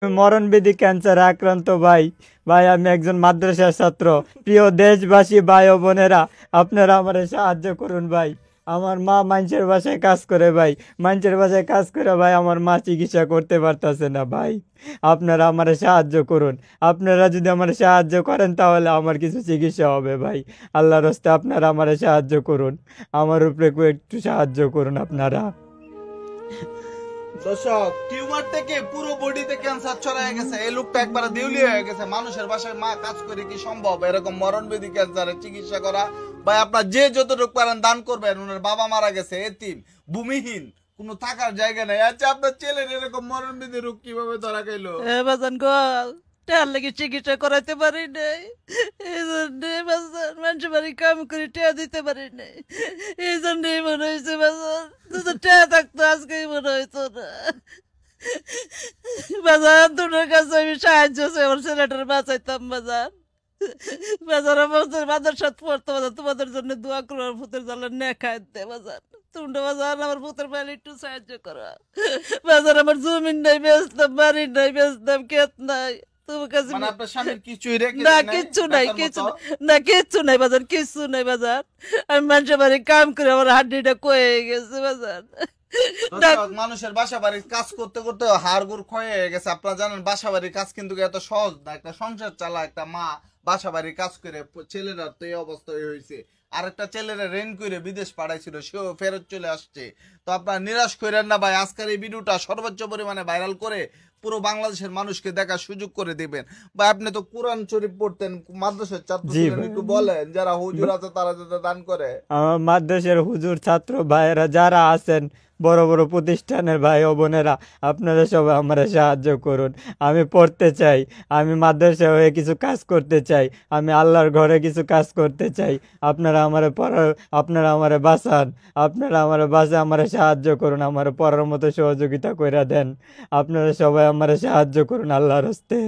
মরণবেদী ক্যান্সারে আক্রান্ত ভাই। ভাই আমি একজন মাদ্রাসার ছাত্র। প্রিয় দেশবাসী ভাই ও বোনেরা, আপনারা আমার সাহায্য করুন ভাই। আমার মা মানুষের বাসায় কাজ করে ভাই, মানুষের বাসায় কাজ করে ভাই আমার মা চিকিৎসা করতে পারতেছে না ভাই। আপনারা আমার সাহায্য করুন। আপনারা যদি আমার সাহায্য করেন তাহলে আমার কিছু চিকিৎসা হবে ভাই। আল্লাহর হস্তে আপনারা আমার সাহায্য করুন, আমার উপরে একটু সাহায্য করুন আপনারা। দর্শক, টিউমার থেকে পুরো বডিতে ক্যান্সার ছড়ায় গেছে। এই লোকটা একবার দেউলিয়া হয়ে গেছে। মানুষের বাসায় মা কাজ করে কি সম্ভব এরকম মরণবেদী ক্যান্সারের চিকিৎসা করা? ভাই আপনার যে যতটুকু পারেন দান করবেন। ওনার বাবা মারা গেছে, এতিম, ভূমিহীন, কোনো থাকার জায়গা নাই। আচ্ছা, আপনার ছেলের এরকম মরণবেদী রোগ কিভাবে ধরা গেলো? বাজান গো, টার লাগে চিকিৎসা করাইতে পারি নাই, এই জন্য বাজান মানুষের বাড়ি কাম করে টেয়া দিতে পারি নাই, এই জন্যই মনে হয়েছে বাজান যদি টেয়া থাকতো আজকেই মনে হইতো না। বাজান তোমার কাছে আমি সাহায্য চাই, আমার ছেলেটার বাঁচাইতাম বাজান। বাজার আমার মাদ্রাসাত পড়তো বাজান, তোমাদের জন্য দোয়া করো, আমার ভূতের জ্বালা নেখায় দে বাজান। তোমরা বাজান আমার ভূতের বাড়ি একটু সাহায্য করো বাজার। আমার জমিন নাই বেচতাম, বাড়ি নাই বেচতাম, ক্ষেত নাই। তোমার কাছে মানে আপনার স্বামীর কিছুই রেখে না, দেন নাই? কিচ্ছু নাই, বেচার কিচ্ছু মতো? না, কিচ্ছু নাই বাজার, কিচ্ছু নাই বাজার। আমি মানুষের বাড়ি কাম করে আমার হাড্ডিটা কয়ে গেছে বাজার। দর্শক, মানুষের বাসা বাড়ির কাজ করতে করতে হাড় গুড় ক্ষয় হয়ে গেছে। আপনারা জানেন বাসা বাড়ির কাজ কিন্তু এত সহজ না। একটা সংসার চালা একটা মা বাসা বাড়ির কাজ করে, ছেলেরা তো এই অবস্থা হয়েছে। আর একটা ছেলেরা রেন করে বিদেশ পাঠাইছিল, সেও ফেরত চলে আসছে। তো আপনারা নিরাশ করেন না ভাই। আজকের এই ভিডিওটা সর্বোচ্চ পরিমাণে ভাইরাল করে পুরো বাংলাদেশের মানুষকে দেখার সুযোগ করে দিবেন। ভাই আপনি তো কোরআন শরীফ পড়তেন, মাদ্রাসার ছাত্র ছিলেন, একটু বলেন যারা হুজুর আছে তারা যাতে দান করে। আমার মাদ্রাসার হুজুর ছাত্র ভাইয়েরা যারা আছেন, বড় বড় প্রতিষ্ঠানের ভাই ও বোনেরা, আপনারা সবাই আমার সাহায্য করুন। আমি পড়তে চাই, আমি মাদ্রাসায় হয়ে কিছু কাজ করতে চাই, আমি আল্লাহর ঘরে কিছু কাজ করতে চাই। আপনারা আমার পড়ার, আপনারা আমার বাঁচান, আপনারা আমার বাঁচা আমার সাহায্য করুন, আমার পড়ার মতো সহযোগিতা করে দেন। আপনারা সবাই আমার সাহায্য করুন আল্লাহর হস্তে।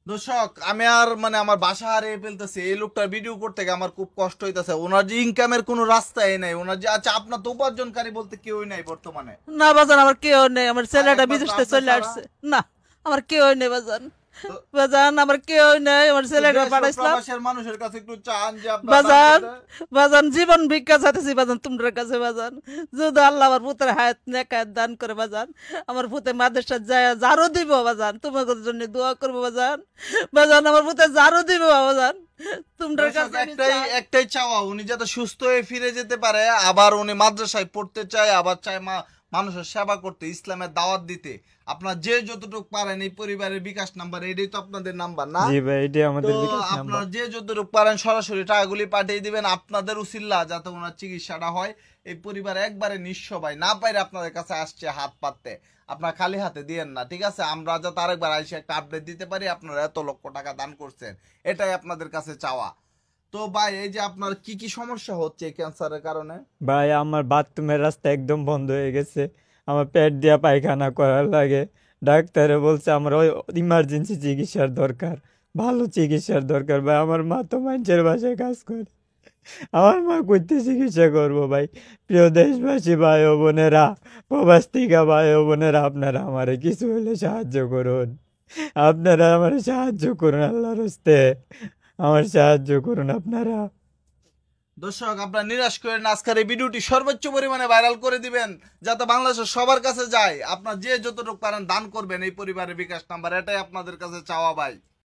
দর্শক, আমি আর মানে আমার বাসা হারিয়ে ফেলতেছি। এই লোকটার ভিডিও করতে গিয়ে আমার খুব কষ্ট হইতেছে। ওনার যে ইনকামের কোনো রাস্তাই নাই, ওনার যে আচ্ছা আপনার তো উপার্জনকারী বলতে কেউই নাই বর্তমানে। না বাজান, আমার কেউ নেই, আমার ছেলেটা একমাত্র বিদেশ থেকে আপনি চলে ছাড়া? আসছে। না, আমার কেউ নেই বাজান। তো- বাজান আমার কেউ নেই, আমার ছেলেটা দেশ ও পাঠাইছিলাম প্রবাসের মানুষের কাছে একটু চান যে আপনার বাজান। দান করতে। বাজান জীবন ভিক্ষা চাইতেছি বাজান তোমার কাছে বাজান। যদি আল্লাহ আমার পুতের হায়াত নেকায়াত দান করে বাজান, আমার পুতে মাদ্রাসা যায় ঝাড়ু দিব বাজান, তোমাদের জন্য দোয়া করবো বাজান। বাজান আমার পুতে ঝাড়ু দিব বাজান, তোমার দর্শক, কাছে আমি একটাই চাই। একটাই চাওয়া, উনি যাতে সুস্থ হয়ে ফিরে যেতে পারে। আবার উনি মাদ্রাসায় পড়তে চায়, আবার চায় মানুষের সেবা করতে, ইসলামের দাওয়াত দিতে। আপনার যে যতটুকু পারেন এই পরিবারের বিকাশ নাম্বার, এটাই তো আপনাদের নাম্বার না? জি ভাই, এটাই তো আমাদের বিকাশ নাম্বার। আপনার যে যতটুকু পারেন সরাসরি টাকাগুলি পাঠিয়ে দিবেন আপনাদের উসিল্লা, যাতে ওনার চিকিৎসাটা হয়। এই পরিবার একবারে নিঃস্ব ভাই, না পাইরে আপনাদের কাছে আসছে হাত পাততে। আপনার খালি হাতে দিয়েন না, ঠিক আছে? আমরা যাতে আরেকবার আইসে একটা আপডেট দিতে পারি আপনারা এত লক্ষ টাকা দান করছেন, এটাই আপনাদের কাছে চাওয়া। তো ভাই, এই যে আপনার কি কি সমস্যা হচ্ছে ক্যান্সারের কারণে? ভাই আমার বাথরুমের রাস্তা একদম বন্ধ হয়ে গেছে, আমার পেট দিয়া পায়খানা করার লাগে। ডাক্তারে বলছে আমার ওই ইমার্জেন্সি চিকিৎসার দরকার, ভালো চিকিৎসার দরকার। ভাই আমার মা তো মানুষের বাসায় কাজ করে, আমার মা কইতে চিকিৎসা করবো ভাই। প্রিয় দেশবাসী ভাই ও বোনেরা, প্রবাস্তিকা ভাই ও বোনেরা, আপনারা আমার কিছু হলে সাহায্য করুন, আপনারা আমার সাহায্য করুন আল্লাহর হস্তে, আমার সাহায্য করুন আপনারা। দর্শক, আপনারা নিরাশ করেন না। আজকের এই ভিডিওটি সর্বোচ্চ পরিমাণে ভাইরাল করে দিবেন যাতে বাংলাদেশের সবার কাছে যায়। আপনার যে যতটুকু পারেন দান করবেন এই পরিবারের বিকাশ নাম্বার, এটাই আপনাদের কাছে চাওয়া ভাই।